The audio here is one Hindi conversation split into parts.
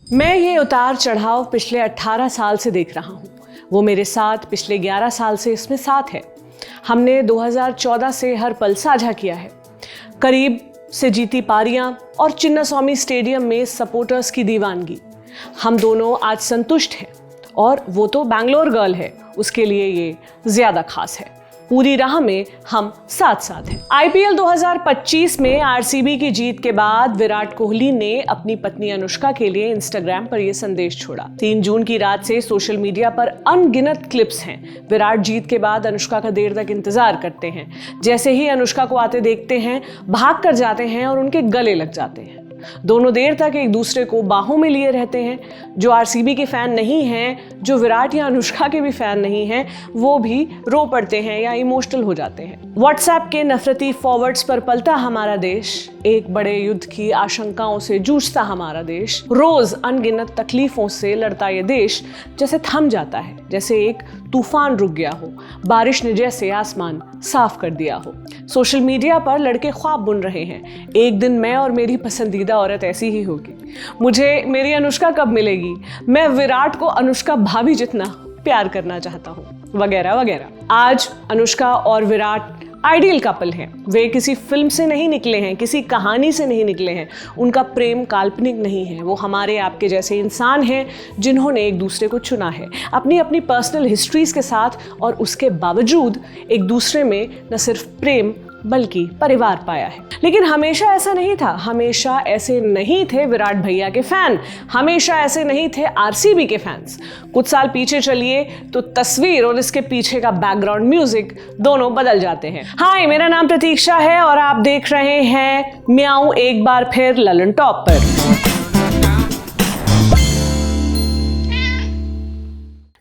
मैं ये उतार चढ़ाव पिछले 18 साल से देख रहा हूँ। वो मेरे साथ पिछले 11 साल से इसमें साथ है। हमने 2014 से हर पल साझा किया है। करीब से जीती पारियां और चिन्नास्वामी स्टेडियम में सपोर्टर्स की दीवानगी। हम दोनों आज संतुष्ट हैं और वो तो बैंगलोर गर्ल है, उसके लिए ये ज्यादा खास है। पूरी राह में हम साथ साथ हैं। आईपीएल 2025 में आरसीबी की जीत के बाद विराट कोहली ने अपनी पत्नी अनुष्का के लिए इंस्टाग्राम पर यह संदेश छोड़ा। 3 जून की रात से सोशल मीडिया पर अनगिनत क्लिप्स हैं। विराट जीत के बाद अनुष्का का देर तक इंतजार करते हैं। जैसे ही अनुष्का को आते देखते हैं, भाग कर जाते हैं और उनके गले लग जाते हैं। दोनों देर तक एक दूसरे को बाहों में लिए रहते हैं। जो आरसीबी के फैन नहीं हैं, जो विराट या अनुष्का के भी फैन नहीं हैं, वो भी रो पड़ते हैं या इमोशनल हो जाते हैं। व्हाट्सएप के नफरती फॉरवर्ड्स पर पलता हमारा देश, एक बड़े युद्ध की आशंकाओं से जूझता हमारा देश, रोज अनगिनत तकलीफों से लड़ता ये देश जैसे थम जाता है, जैसे एक तूफान रुक गया हो, बारिश ने जैसे आसमान साफ कर दिया हो। सोशल मीडिया पर लड़के ख्वाब बुन रहे हैं, एक दिन मैं और मेरी पसंदीदा औरत ऐसी ही होगी, मुझे मेरी अनुष्का कब मिलेगी, मैं विराट को अनुष्का भाभी जितना प्यार करना चाहता हूँ, वगैरह वगैरह। आज अनुष्का और विराट आइडियल कपल हैं। वे किसी फिल्म से नहीं निकले हैं, किसी कहानी से नहीं निकले हैं। उनका प्रेम काल्पनिक नहीं है। वो हमारे आपके जैसे इंसान हैं जिन्होंने एक दूसरे को चुना है, अपनी अपनी पर्सनल हिस्ट्रीज के साथ, और उसके बावजूद एक दूसरे में न सिर्फ प्रेम बल्कि परिवार पाया है। लेकिन हमेशा ऐसा नहीं था। हमेशा ऐसे नहीं थे विराट भैया के फैन, हमेशा ऐसे नहीं थे आरसीबी के फैंस। कुछ साल पीछे चलिए तो तस्वीर और इसके पीछे का बैकग्राउंड म्यूजिक दोनों बदल जाते हैं। हाय, मेरा नाम प्रतीक्षा है और आप देख रहे हैं म्याऊ एक बार फिर ललन टॉप पर।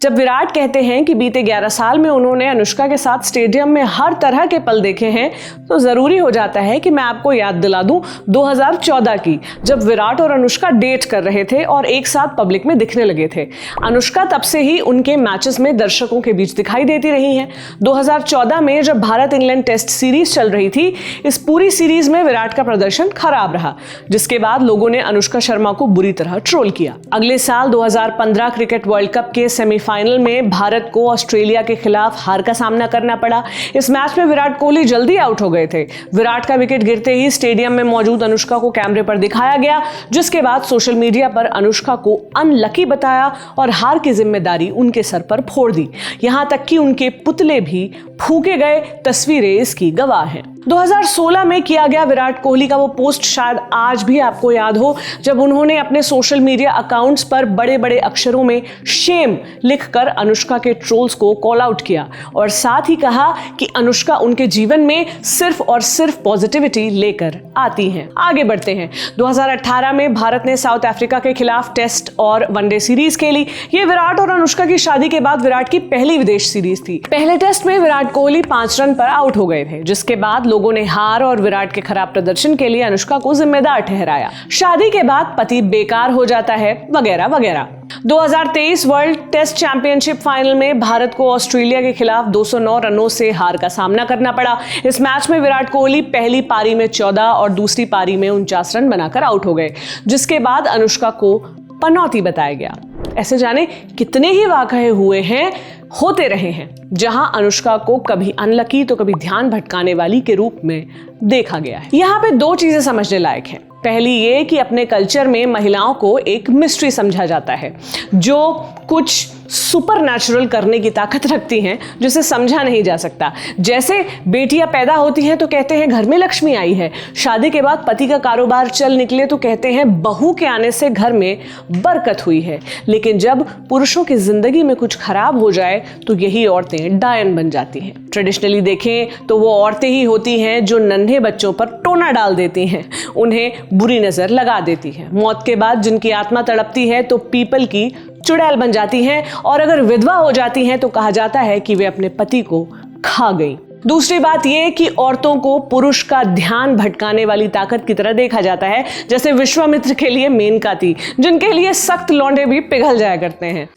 जब विराट कहते हैं कि बीते 11 साल में उन्होंने अनुष्का के साथ स्टेडियम में हर तरह के पल देखे हैं, तो जरूरी हो जाता है कि मैं आपको याद दिला दूं 2014 की, जब विराट और अनुष्का डेट कर रहे थे और एक साथ पब्लिक में दिखने लगे थे। अनुष्का तब से ही उनके मैचेस में दर्शकों के बीच दिखाई देती रही हैं। 2014 में जब भारत इंग्लैंड टेस्ट सीरीज चल रही थी, इस पूरी सीरीज में विराट का प्रदर्शन खराब रहा, जिसके बाद लोगों ने अनुष्का शर्मा को बुरी तरह ट्रोल किया। अगले साल 2015 क्रिकेट वर्ल्ड कप के सेमीफाइनल में भारत को ऑस्ट्रेलिया के खिलाफ हार का सामना करना पड़ा। इस मैच में विराट कोहली जल्दी आउट हो गए थे। विराट का विकेट गिरते ही स्टेडियम में मौजूद अनुष्का को कैमरे पर दिखाया गया, जिसके बाद सोशल मीडिया पर अनुष्का को अनलकी बताया और हार की जिम्मेदारी उनके सर पर फोड़ दी। यहां तक कि उनके पुतले भी फूके गए। तस्वीरें इसकी गवाह हैं। 2016 में किया गया विराट कोहली का वो पोस्ट शायद आज भी आपको याद हो, जब उन्होंने अपने सोशल मीडिया अकाउंट्स पर बड़े बड़े अक्षरों में शेम लिखकर अनुष्का के ट्रोल्स को कॉल आउट किया और साथ ही कहा कि अनुष्का उनके जीवन में सिर्फ और सिर्फ पॉजिटिविटी लेकर आती हैं। आगे बढ़ते हैं। 2018 में भारत ने साउथ अफ्रीका के खिलाफ टेस्ट और वनडे सीरीज खेली। ये विराट और अनुष्का की शादी के बाद विराट की पहली विदेश सीरीज थी। पहले टेस्ट में विराट कोहली 5 रन पर आउट हो गए थे, जिसके बाद लोगों ने हार और विराट के खराब प्रदर्शन के लिए अनुष्का को जिम्मेदार ठहराया। शादी के बाद पति बेकार हो जाता है, वगैरह वगैरह। 2023 वर्ल्ड टेस्ट चैंपियनशिप फाइनल में भारत को ऑस्ट्रेलिया के खिलाफ 209 रनों से हार का सामना करना पड़ा। इस मैच में विराट कोहली पहली पारी में 14 और दूसरी पारी में 49 रन बनाकर आउट हो गए, जिसके बाद अनुष्का को पनौती बताया गया। ऐसे जाने कितने ही वाकये हुए हैं, होते रहे हैं, जहां अनुष्का को कभी अनलकी तो कभी ध्यान भटकाने वाली के रूप में देखा गया है। यहाँ पे 2 चीजें समझने लायक हैं। पहली ये कि अपने कल्चर में महिलाओं को एक मिस्ट्री समझा जाता है, जो कुछ सुपर नेचुरल करने की ताकत रखती हैं, जिसे समझा नहीं जा सकता। जैसे बेटियां पैदा होती हैं तो कहते हैं घर में लक्ष्मी आई है, शादी के बाद पति का कारोबार चल निकले तो कहते हैं बहू के आने से घर में बरकत हुई है। लेकिन जब पुरुषों की जिंदगी में कुछ खराब हो जाए तो यही औरतें डायन बन जाती हैं। ट्रेडिशनली देखें तो वो औरतें ही होती हैं जो नन्हे बच्चों पर टोना डाल देती हैं, उन्हें बुरी नजर लगा देती हैं। मौत के बाद जिनकी आत्मा तड़पती है तो पीपल की चुड़ैल बन जाती हैं, और अगर विधवा हो जाती हैं तो कहा जाता है कि वे अपने पति को खा गई। दूसरी बात यह कि औरतों को पुरुष का ध्यान भटकाने वाली ताकत की तरह देखा जाता है, जैसे विश्वामित्र के लिए मेनका थी, जिनके लिए सख्त लौंडे भी पिघल जाया करते हैं।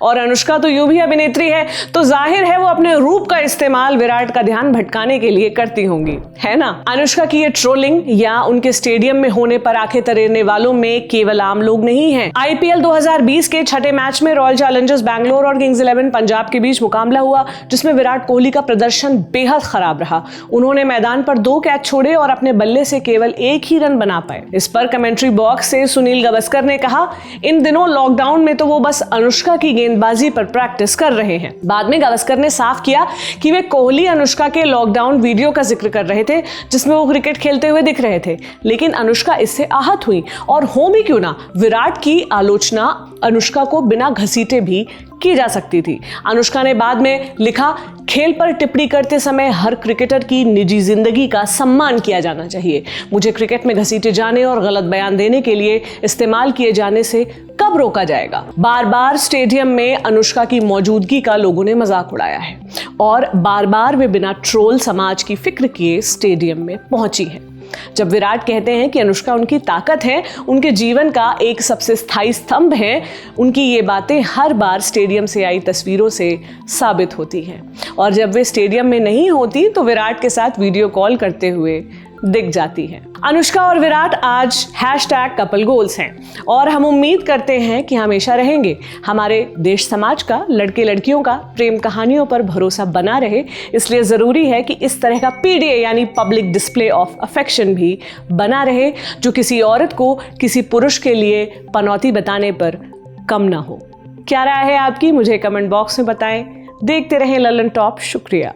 और अनुष्का तो यूं भी अभिनेत्री है, तो जाहिर है वो अपने रूप का इस्तेमाल विराट का ध्यान भटकाने के लिए करती होंगी, है ना। अनुष्का की ये ट्रोलिंग या उनके स्टेडियम में होने पर आंखें तरेरने वालों में केवल आम लोग नहीं हैं। आईपीएल 2020 के छठे मैच में रॉयल चैलेंजर्स बैंगलोर और किंग्स 11 पंजाब के बीच मुकाबला हुआ, जिसमें विराट कोहली का प्रदर्शन बेहद खराब रहा। उन्होंने मैदान पर 2 कैच छोड़े और अपने बल्ले से केवल 1 ही रन बना पाए। इस पर कमेंट्री बॉक्स से सुनील गावस्कर ने कहा, इन दिनों लॉकडाउन में तो वो बस अनुष्का की गेंदबाजी पर प्रैक्टिस कर रहे हैं। बाद में गावस्कर ने साफ किया कि वे कोहली अनुष्का के लॉकडाउन वीडियो का जिक्र कर रहे थे, जिसमें वो क्रिकेट खेलते हुए दिख रहे थे, लेकिन अनुष्का इससे आहत हुई। और हो भी क्यों ना, विराट की आलोचना अनुष्का को बिना घसीटे भी की जा सकती थी। अनुष्का ने बाद में लिखा, खेल पर टिप्पणी करते समय हर क्रिकेटर की निजी जिंदगी का सम्मान किया जाना चाहिए। मुझे क्रिकेट में घसीटे जाने और गलत बयान देने के लिए इस्तेमाल किए जाने से कब रोका जाएगा। बार बार स्टेडियम में अनुष्का की मौजूदगी का लोगों ने मजाक उड़ाया है और बार बार वे बिना ट्रोल समाज की फिक्र किए स्टेडियम में पहुंची है। जब विराट कहते हैं कि अनुष्का उनकी ताकत है, उनके जीवन का एक सबसे स्थायी स्तंभ है, उनकी ये बातें हर बार स्टेडियम से आई तस्वीरों से साबित होती हैं। और जब वे स्टेडियम में नहीं होती तो विराट के साथ वीडियो कॉल करते हुए दिख जाती हैं। अनुष्का और विराट आज #कपल गोल्स हैं और हम उम्मीद करते हैं कि हमेशा रहेंगे। हमारे देश समाज का, लड़के लड़कियों का प्रेम कहानियों पर भरोसा बना रहे, इसलिए जरूरी है कि इस तरह का PDA यानी पब्लिक डिस्प्ले ऑफ अफेक्शन भी बना रहे, जो किसी औरत को किसी पुरुष के लिए पनौती बताने पर कम ना हो। क्या राय है आपकी, मुझे कमेंट बॉक्स में बताएं। देखते रहें ललन टॉप। शुक्रिया।